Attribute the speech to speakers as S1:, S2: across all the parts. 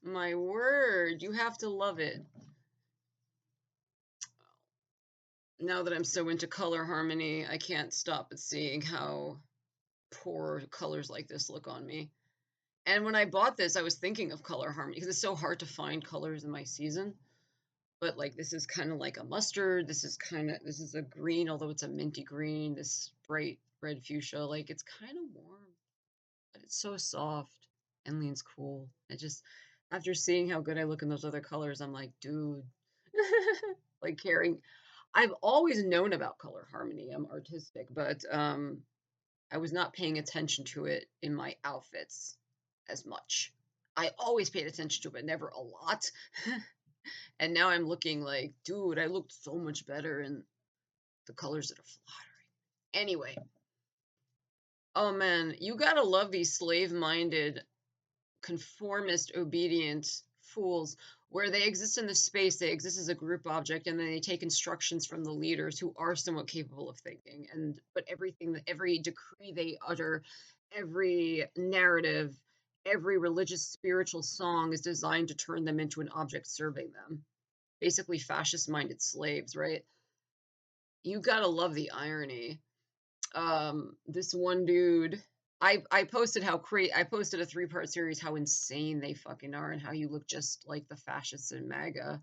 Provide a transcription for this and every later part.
S1: My word, you have to love it. Now that I'm so into color harmony, I can't stop but seeing how poor colors like this look on me. And when I bought this, I was thinking of color harmony because it's so hard to find colors in my season. But like this is kind of like a mustard. This is a green, although it's a minty green. This bright red fuchsia, like it's kind of warm, but it's so soft and leans cool. It just after seeing how good I look in those other colors, I'm like, dude, like caring. I've always known about color harmony. I'm artistic, but I was not paying attention to it in my outfits as much. I always paid attention to it, but never a lot. And now I'm looking like, dude, I looked so much better in the colors that are flattering. Anyway, oh man, you gotta love these slave-minded, conformist, obedient fools where they exist in the space, they exist as a group object, and then they take instructions from the leaders who are somewhat capable of thinking. And but everything, every decree they utter, every narrative, every religious, spiritual song is designed to turn them into an object serving them. Basically, fascist-minded slaves, right? You gotta love the irony. This one dude, I posted I posted a 3-part series how insane they fucking are and how you look just like the fascists in MAGA.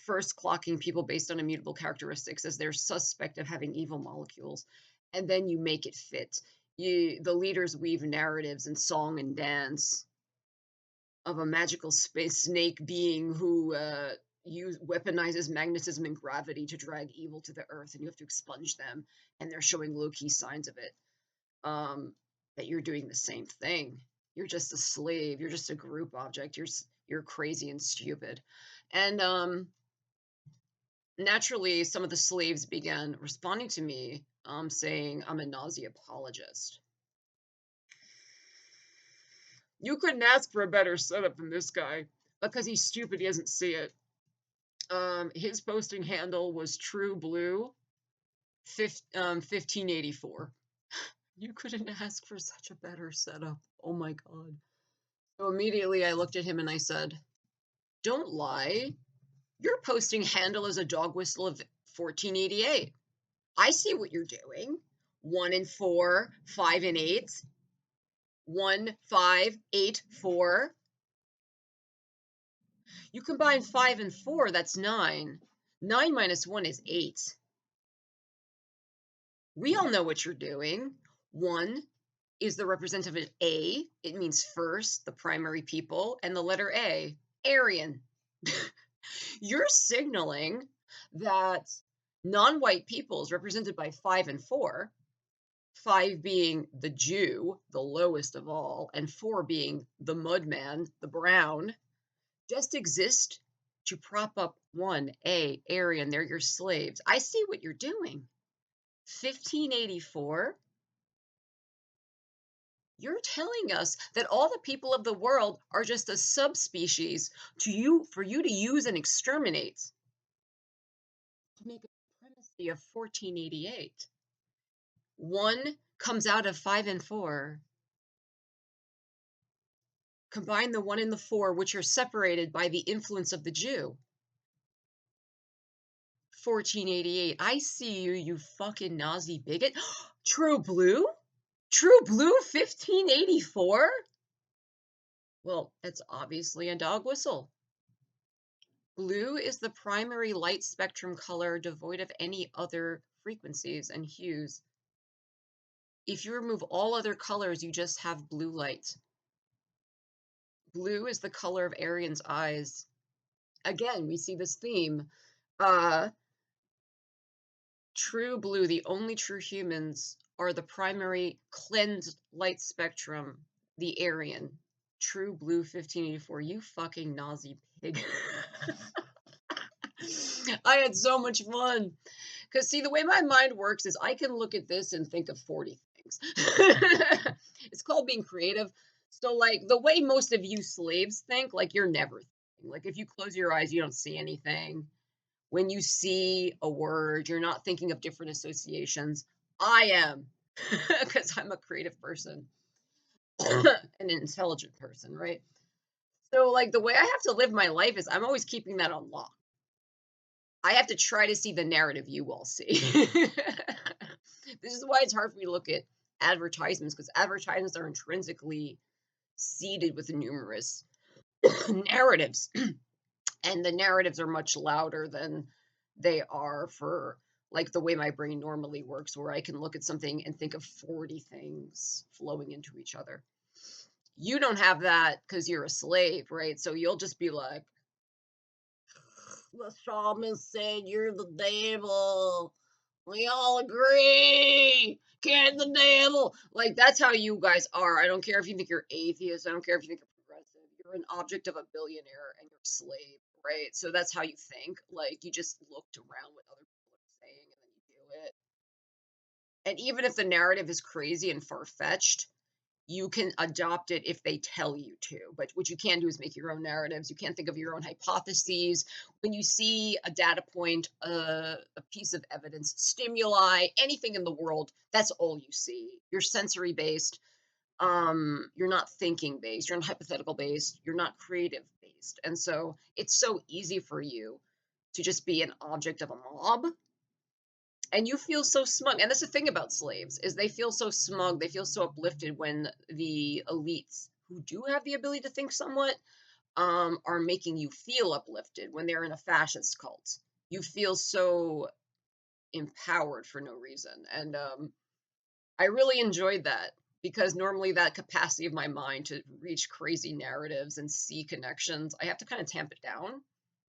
S1: First clocking people based on immutable characteristics as they're suspect of having evil molecules, and then you make it fit. The leaders weave narratives and song and dance of a magical space snake being who weaponizes magnetism and gravity to drag evil to the earth, and you have to expunge them. And they're showing low-key signs of it. That you're doing the same thing. You're just a slave. You're just a group object. You're crazy and stupid. And naturally, some of the slaves began responding to me, saying I'm a Nazi apologist. You couldn't ask for a better setup than this guy. Because he's stupid, he doesn't see it. His posting handle was True Blue 1584. You couldn't ask for such a better setup. Oh my god. So immediately I looked at him and I said, don't lie. Your posting handle is a dog whistle of 1488. I see what you're doing. 1 and 4, 5 and 8. 1, 5, 8, 4. You combine 5 and 4, that's 9. 9 minus 1 is 8. We all know what you're doing. 1 is the representative of A. It means first, the primary people, and the letter A, Aryan. You're signaling that non-white peoples represented by 5 and 4, 5 being the Jew, the lowest of all, and 4 being the mudman, the brown, just exist to prop up 1A, Aryan. They're your slaves. I see what you're doing. 1584. You're telling us that all the people of the world are just a subspecies for you to use and exterminate to make a supremacy of 1488. 1 comes out of 5 and 4. Combine the 1 and the 4, which are separated by the influence of the Jew. 1488. I see you, you fucking Nazi bigot. True Blue? True Blue 1584? Well, that's obviously a dog whistle. Blue is the primary light spectrum color devoid of any other frequencies and hues. If you remove all other colors, you just have blue light. Blue is the color of Aryan's eyes. Again, we see this theme. True blue, the only true humans, are the primary cleansed light spectrum, the Aryan. True blue 1584. You fucking Nazi pig. I had so much fun. Because, see, the way my mind works is I can look at this and think of 40 things. It's called being creative. So, like, the way most of you slaves think, like, you're never thinking. Like, if you close your eyes, you don't see anything. When you see a word, you're not thinking of different associations. I am, because I'm a creative person, an intelligent person, right? So, like, the way I have to live my life is I'm always keeping that on lock. I have to try to see the narrative you all see. This is why it's hard for me to look at advertisements because advertisements are intrinsically seeded with numerous narratives, and the narratives are much louder than they are for like the way my brain normally works, where I can look at something and think of 40 things flowing into each other. You don't have that because you're a slave, right? So you'll just be like, the shaman said you're the devil. We all agree. Can the devil? Like, that's how you guys are. I don't care if you think you're atheist. I don't care if you think you're progressive. You're an object of a billionaire and you're a slave, right? So that's how you think. Like, you just looked around what other people are saying and then you do it. And even if the narrative is crazy and far fetched, you can adopt it if they tell you to. But what you can do is make your own narratives. You can't think of your own hypotheses. When you see a data point, a piece of evidence, stimuli, anything in the world, that's all you see. You're sensory based. You're not thinking based. You're not hypothetical based. You're not creative based. And so it's so easy for you to just be an object of a mob, and you feel so smug. And that's the thing about slaves is they feel so smug, they feel so uplifted when the elites who do have the ability to think somewhat are making you feel uplifted when they're in a fascist cult. You feel so empowered for no reason. And I really enjoyed that because normally that capacity of my mind to reach crazy narratives and see connections, I have to kind of tamp it down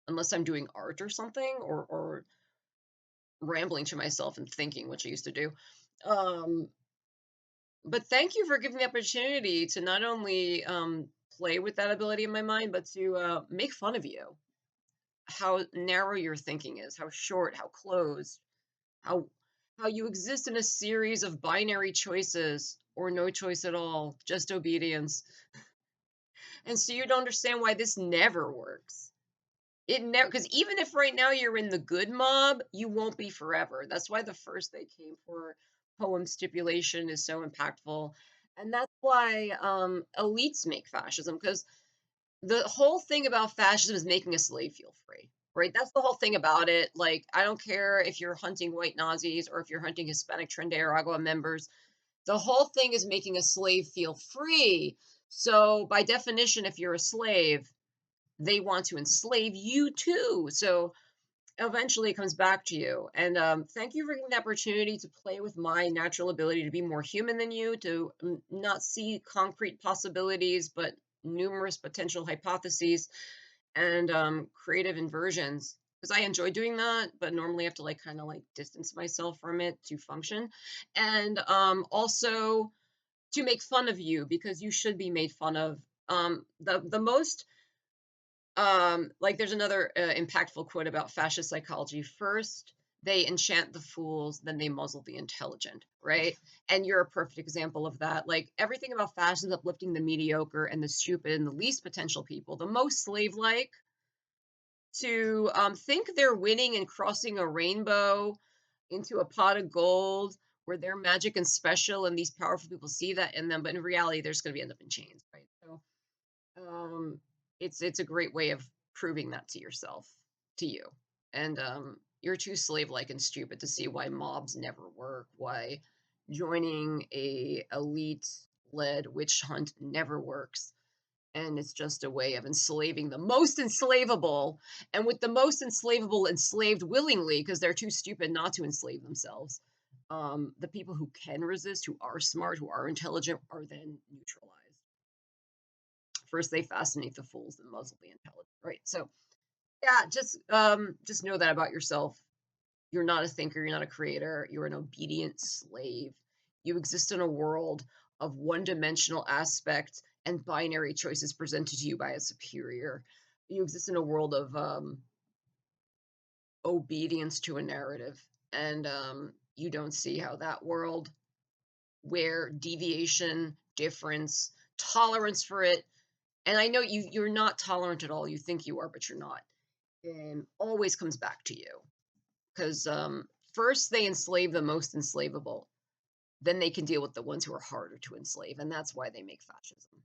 S1: unless I'm doing art or something, or rambling to myself and thinking, which I used to do. Um, but thank you for giving the opportunity to not only play with that ability in my mind, but to make fun of you. How narrow your thinking is, how short, how closed, how how you exist in a series of binary choices or no choice at all, just obedience. And so you don't understand why this never works. It never, because even if right now you're in the good mob, you won't be forever. That's why the first they came for poem stipulation is so impactful. And that's why elites make fascism, because the whole thing about fascism is making a slave feel free, right? That's the whole thing about it. Like, I don't care if you're hunting white Nazis or if you're hunting Hispanic Tren de Aragua members. The whole thing is making a slave feel free. So, by definition, if you're a slave, they want to enslave you too. So eventually it comes back to you. And thank you for giving the opportunity to play with my natural ability to be more human than you, to not see concrete possibilities, but numerous potential hypotheses and creative inversions. Because I enjoy doing that, but normally I have to like kind of like distance myself from it to function. And also to make fun of you because you should be made fun of. The most like there's another impactful quote about fascist psychology. First, they enchant the fools, then they muzzle the intelligent, right? And you're a perfect example of that. Like everything about fascism is uplifting the mediocre and the stupid and the least potential people, the most slave like, to think they're winning and crossing a rainbow into a pot of gold where they're magic and special and these powerful people see that in them, but in reality, they're just going to be end up in chains, right? So um, it's a great way of proving that to yourself, to you. And you're too slave-like and stupid to see why mobs never work, why joining a elite-led witch hunt never works. And it's just a way of enslaving the most enslavable, and with the most enslavable enslaved willingly because they're too stupid not to enslave themselves. The people who can resist, who are smart, who are intelligent, are then neutralized. First they fascinate the fools, then muzzle the intelligent, right? So yeah, just know that about yourself. You're not a thinker, you're not a creator, you're an obedient slave. You exist in a world of one-dimensional aspect and binary choices presented to you by a superior. You exist in a world of obedience to a narrative, and you don't see how that world where deviation, difference, tolerance for it. And I know you're not tolerant at all. You think you are, but you're not. And always comes back to you. Because first they enslave the most enslavable. Then they can deal with the ones who are harder to enslave. And that's why they make fascism.